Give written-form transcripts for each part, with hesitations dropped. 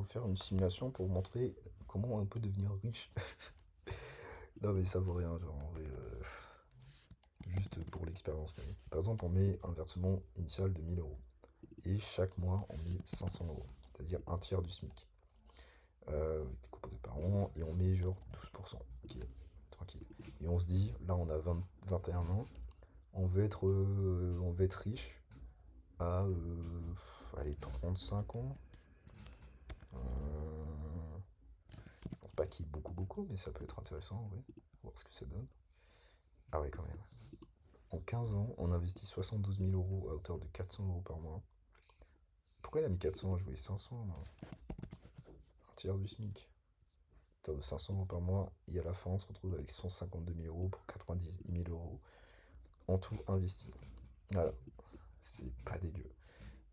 faire une simulation pour vous montrer comment on peut devenir riche. Non, mais ça vaut rien, genre, en vrai, juste pour l'expérience. Mais par exemple, on met un versement initial de 1000 euros. Et chaque mois, on met 500 euros, c'est-à-dire un tiers du SMIC. Décomposé par an, et on met genre 12%. Ok, tranquille. Et on se dit, là, on a 21 ans, on veut être riche à, allez, 35 ans. Euh, je pense pas qu'il y ait beaucoup, beaucoup, mais ça peut être intéressant, en vrai. Voir ce que ça donne. Ah ouais, quand même. En 15 ans, on investit 72 000 euros à hauteur de 400 euros par mois. Pourquoi il a mis 400? Je voulais 500, moi. Un tiers du SMIC. Hauteur de 500 euros par mois. Et à la fin, on se retrouve avec 152 000 euros pour 90 000 euros en tout investi. Voilà, c'est pas dégueu.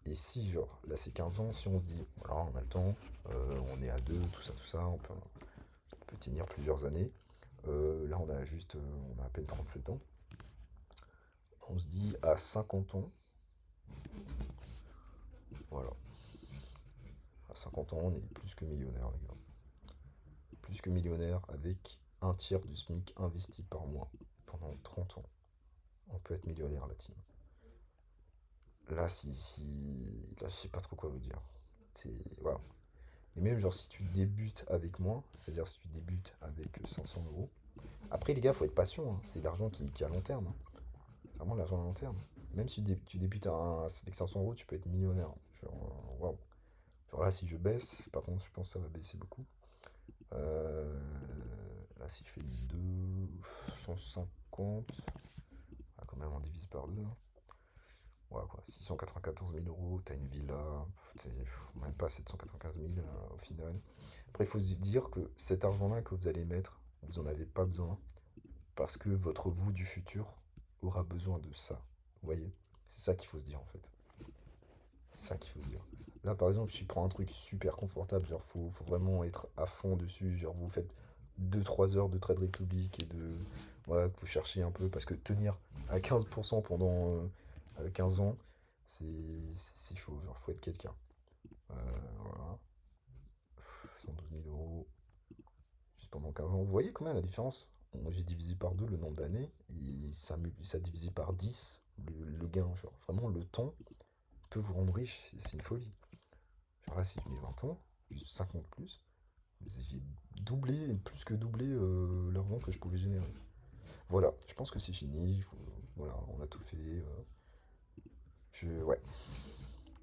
Et si, genre, là c'est 15 ans, si on se dit, voilà, on a le temps, on est à deux, tout ça, on peut tenir plusieurs années. Là, on a à peine 37 ans. On se dit, à 50 ans, voilà, à 50 ans, on est plus que millionnaire, les gars. Plus que millionnaire avec un tiers du SMIC investi par mois pendant 30 ans. On peut être millionnaire, la team. Là, là, je sais pas trop quoi vous dire. C'est, voilà. Et même, genre, si tu débutes avec moi, c'est-à-dire si tu débutes avec 500 euros, après, les gars, faut être patient, hein. C'est de l'argent qui est à long terme, hein. C'est vraiment de l'argent à long terme. Même si tu débutes avec 500 euros, tu peux être millionnaire. Genre, waouh. Genre là, si je baisse, par contre, je pense que ça va baisser beaucoup. Euh, Là, si je fais 250, ah, quand même, on divise par deux, hein. Ouais, quoi, 694 000 euros, t'as une villa, même pas 795 000 au final. Après, il faut se dire que cet argent-là que vous allez mettre, vous en avez pas besoin parce que votre vous du futur aura besoin de ça. Vous voyez? C'est ça qu'il faut se dire en fait. C'est ça qu'il faut se dire. Là, par exemple, si je prends un truc super confortable, genre, faut vraiment être à fond dessus. Genre, vous faites 2 3 heures de trade Republic et de. Voilà, que vous cherchez un peu. Parce que tenir à 15% pendant 15 ans, c'est c'est chaud. Genre, faut être quelqu'un. Voilà. 112 000 euros juste pendant 15 ans. Vous voyez quand même la différence? J'ai divisé par 2 le nombre d'années et ça divisé par 10 le gain. Genre, vraiment, le temps peut vous rendre riche. C'est une folie. Genre là, si je mets 20 ans, juste 50 plus, j'ai doublé, plus que doublé l'argent que je pouvais générer. Voilà, je pense que c'est fini. Voilà, on a tout fait. Ouais.